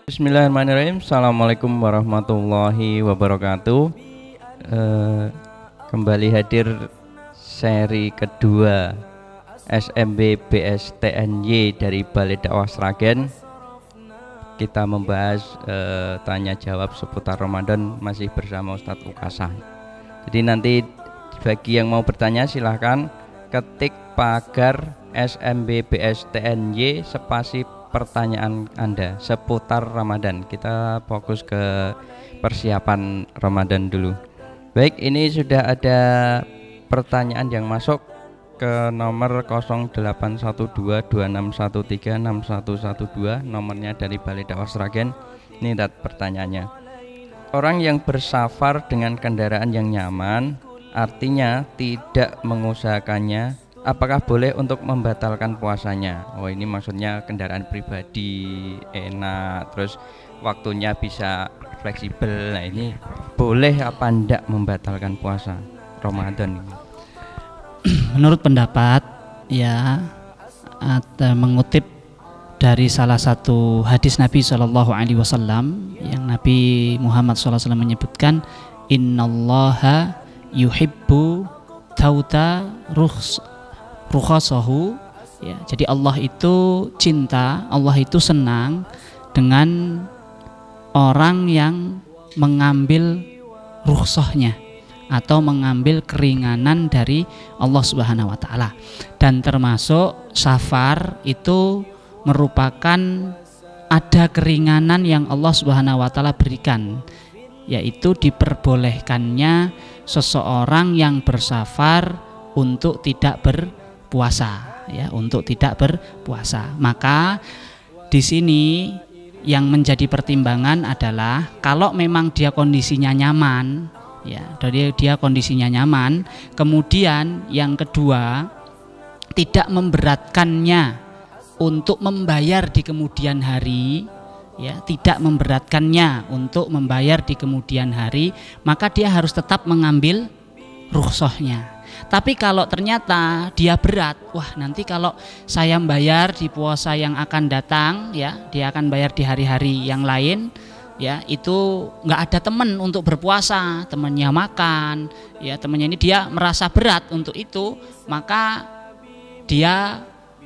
Bismillahirrahmanirrahim. Assalamualaikum warahmatullahi wabarakatuh. Kembali hadir seri kedua SMB BSTNY dari Balai Dakwah Sragen. Kita membahas tanya jawab seputar Ramadan masih bersama Ustadz Ukasah. Jadi nanti bagi yang mau bertanya silahkan ketik pagar SMB BSTNY spasi pertanyaan Anda seputar Ramadan. Kita fokus ke persiapan Ramadan dulu. Baik, ini sudah ada pertanyaan yang masuk ke nomor 081226136112, nomornya dari Balai Dakwah Sragen. Ini pertanyaannya. Orang yang bersafar dengan kendaraan yang nyaman, artinya tidak mengusahakannya, apakah boleh untuk membatalkan puasanya? Oh, ini maksudnya kendaraan pribadi enak, terus waktunya bisa fleksibel. Nah, ini boleh apa enggak membatalkan puasa Ramadan ini? Menurut pendapat ya, mengutip dari salah satu hadis Nabi SAW yang Nabi Muhammad SAW menyebutkan, innallaha yuhibbu tauta rukhasahu, ya, jadi Allah itu cinta, Allah itu senang dengan orang yang mengambil rukhsahnya atau mengambil keringanan dari Allah Subhanahu wa taala. Dan termasuk safar itu merupakan ada keringanan yang Allah Subhanahu wa taala berikan, yaitu diperbolehkannya seseorang yang bersafar untuk tidak berpuasa, ya, untuk tidak berpuasa. Maka di sini yang menjadi pertimbangan adalah kalau memang dia kondisinya nyaman, ya, dari dia kondisinya nyaman, kemudian yang kedua tidak memberatkannya untuk membayar di kemudian hari, ya, tidak memberatkannya untuk membayar di kemudian hari, maka dia harus tetap mengambil rukhsahnya. Tapi kalau ternyata dia berat, wah nanti kalau saya bayar di puasa yang akan datang, ya, dia akan bayar di hari-hari yang lain, ya, itu nggak ada teman untuk berpuasa, temannya makan, ya, temannya ini dia merasa berat untuk itu, maka dia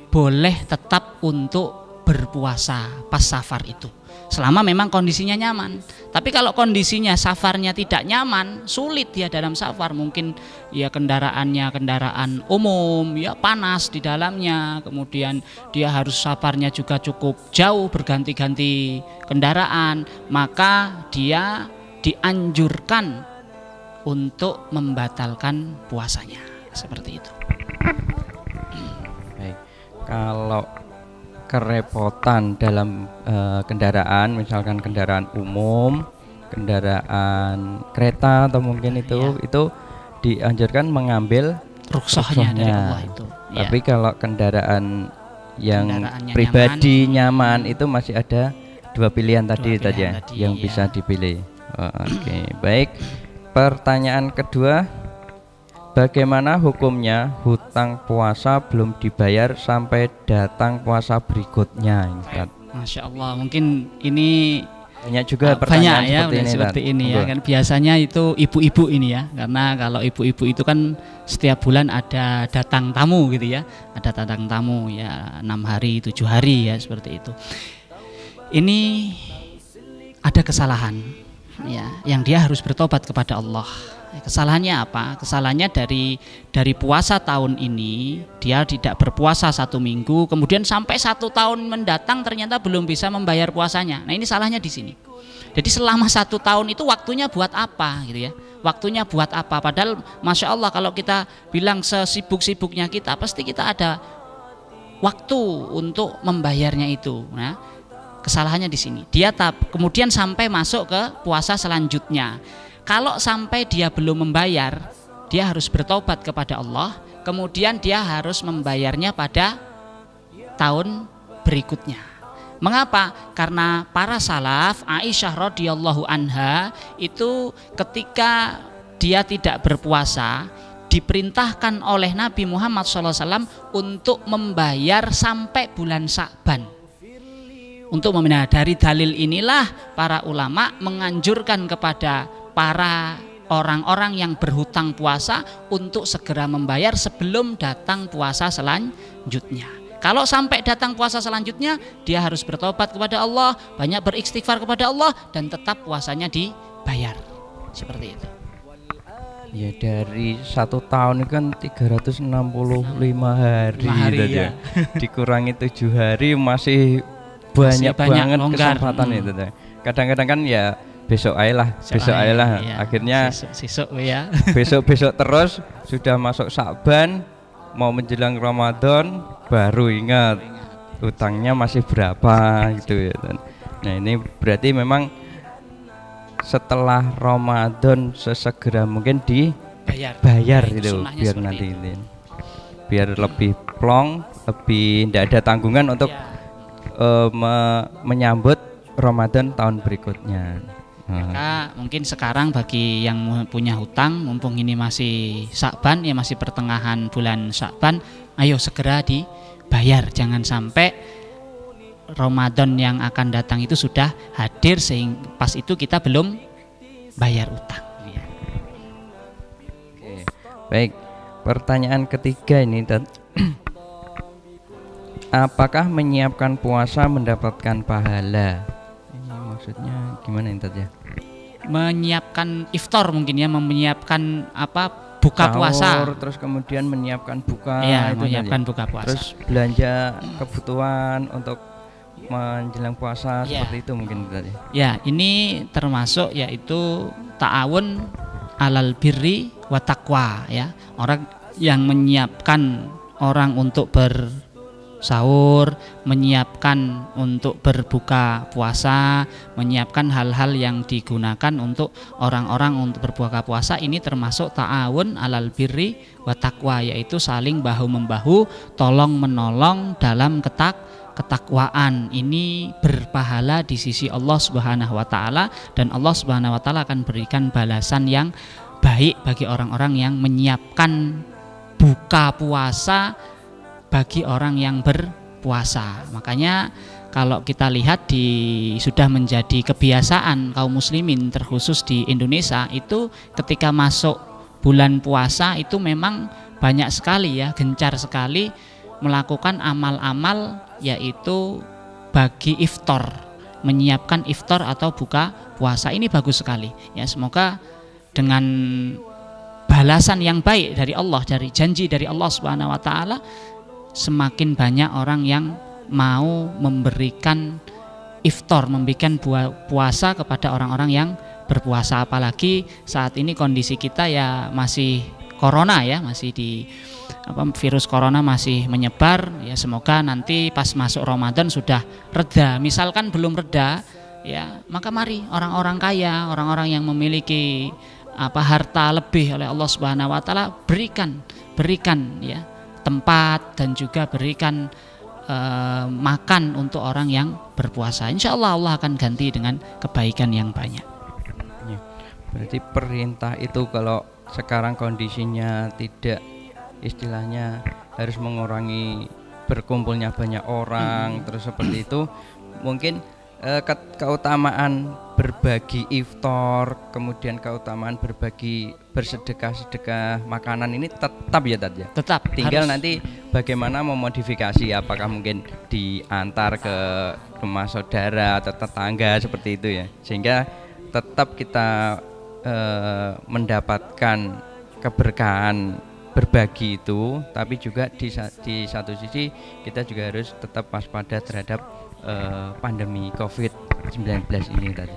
boleh tetap untuk berpuasa pas safar itu, selama memang kondisinya nyaman. Tapi kalau kondisinya safarnya tidak nyaman, sulit dia dalam safar, mungkin ya kendaraannya kendaraan umum, ya, panas di dalamnya, kemudian dia harus safarnya juga cukup jauh, berganti-ganti kendaraan, maka dia dianjurkan untuk membatalkan puasanya, seperti itu. Baik, kalau kerepotan dalam kendaraan, misalkan kendaraan umum, kendaraan kereta atau mungkin itu dianjurkan mengambil rukhsahnya dari Allah itu. Tapi kalau kendaraan yang pribadi nyaman itu masih ada dua pilihan tadi yang bisa dipilih. Oke. Baik. Pertanyaan kedua, bagaimana hukumnya hutang puasa belum dibayar sampai datang puasa berikutnya? Masya Allah, mungkin ini banyak juga pertanyaan seperti ini ya kan. Biasanya itu ibu-ibu ini ya, karena kalau ibu-ibu itu kan setiap bulan ada datang tamu gitu ya, ada datang tamu ya 6 hari 7 hari ya, seperti itu. Ini ada kesalahan ya, yang dia harus bertobat kepada Allah. Kesalahannya apa? Kesalahannya dari puasa tahun ini dia tidak berpuasa 1 minggu, kemudian sampai 1 tahun mendatang ternyata belum bisa membayar puasanya. Nah, ini salahnya di sini. Jadi selama 1 tahun itu waktunya buat apa gitu ya? Waktunya buat apa? Padahal masya Allah kalau kita bilang sesibuk-sibuknya kita, pasti kita ada waktu untuk membayarnya itu. Nah, kesalahannya di sini. Dia kemudian sampai masuk ke puasa selanjutnya. Kalau sampai dia belum membayar, dia harus bertobat kepada Allah, kemudian dia harus membayarnya pada tahun berikutnya. Mengapa? Karena para salaf, Aisyah radhiyallahu anha itu ketika dia tidak berpuasa, diperintahkan oleh Nabi Muhammad SAW untuk membayar sampai bulan Sya'ban. Untuk dari dalil inilah para ulama menganjurkan kepada para orang-orang yang berhutang puasa untuk segera membayar sebelum datang puasa selanjutnya. Kalau sampai datang puasa selanjutnya, dia harus bertobat kepada Allah, banyak beristighfar kepada Allah, dan tetap puasanya dibayar. Seperti itu. Ya, dari 1 tahun itu kan 365 hari ya. Dikurangi 7 hari masih banyak banget longgar. Kesempatan itu. Kadang-kadang kan ya besok aja lah, ya. Akhirnya sesuk ya. Besok terus sudah masuk Sya'ban, mau menjelang Ramadan baru ingat utangnya masih berapa gitu ya. Nah, ini berarti memang setelah Ramadan sesegera mungkin dibayar gitu, biar nanti ini biar lebih plong, lebih tidak ada tanggungan untuk menyambut Ramadan tahun berikutnya. Maka mungkin sekarang bagi yang punya hutang, mumpung ini masih Sya'ban, ya masih pertengahan bulan Sya'ban, ayo segera dibayar, jangan sampai Ramadan yang akan datang itu sudah hadir sehingga pas itu kita belum bayar utang. Ya. Oke. Baik, pertanyaan ketiga ini, Tad. Apakah menyiapkan puasa mendapatkan pahala? Ini maksudnya gimana ini, Tad ya? Menyiapkan iftar mungkin ya, menyiapkan buka puasa, terus kemudian menyiapkan buka, ya, menyiapkan buka puasa, terus belanja kebutuhan untuk menjelang puasa, seperti itu mungkin tadi. Ya, ini termasuk yaitu ta'awun alal birri wa taqwa ya. Orang yang menyiapkan orang untuk bersahur, menyiapkan untuk berbuka puasa, menyiapkan hal-hal yang digunakan untuk orang-orang untuk berbuka puasa, ini termasuk ta'awun alal birri wa taqwa, yaitu saling bahu-membahu, tolong-menolong dalam ketakwaan. Ini berpahala di sisi Allah Subhanahu wa taala, dan Allah Subhanahu wa taala akan berikan balasan yang baik bagi orang-orang yang menyiapkan buka puasa bagi orang yang berpuasa. Makanya kalau kita lihat sudah menjadi kebiasaan kaum muslimin terkhusus di Indonesia itu ketika masuk bulan puasa itu memang banyak sekali ya, gencar sekali melakukan amal-amal yaitu bagi iftar, menyiapkan iftar atau buka puasa. Ini bagus sekali ya, semoga dengan balasan yang baik dari Allah, dari janji dari Allah Subhanahu wa taala, semakin banyak orang yang mau memberikan iftar, memberikan puasa kepada orang-orang yang berpuasa. Apalagi saat ini kondisi kita ya masih corona ya, masih virus corona masih menyebar ya. Semoga nanti pas masuk Ramadan sudah reda. Misalkan belum reda ya, maka mari orang-orang kaya, orang-orang yang memiliki harta lebih oleh Allah Subhanahu wa taala, berikan ya tempat dan juga berikan makan untuk orang yang berpuasa. Insya Allah Allah akan ganti dengan kebaikan yang banyak. Berarti perintah itu kalau sekarang kondisinya tidak, istilahnya harus mengurangi berkumpulnya banyak orang, terus seperti itu, mungkin keutamaan berbagi iftar, kemudian keutamaan berbagi bersedekah makanan ini tetap ya Tad ya? Tetap. Tinggal harus. Nanti bagaimana memodifikasi, apakah mungkin diantar ke rumah saudara atau tetangga seperti itu ya, sehingga tetap kita mendapatkan keberkahan berbagi itu, tapi juga di satu sisi kita juga harus tetap waspada terhadap pandemi COVID-19 ini tadi.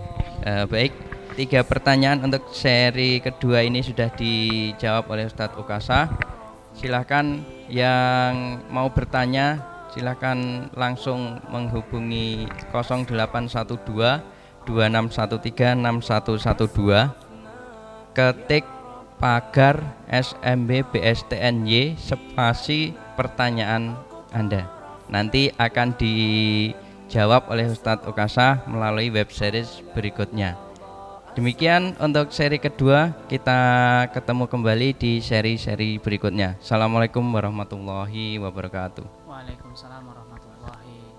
Baik, 3 pertanyaan untuk seri kedua ini sudah dijawab oleh Ustadz Ukasa. Silahkan yang mau bertanya, silahkan langsung menghubungi 0812 2613 6112, ketik pagar SMB BSTNY spasi pertanyaan Anda. Nanti akan dijawab oleh Ustadz Ukasa melalui web series berikutnya. Demikian untuk seri kedua, kita ketemu kembali di seri-seri berikutnya. Assalamualaikum warahmatullahi wabarakatuh. Waalaikumsalam warahmatullahi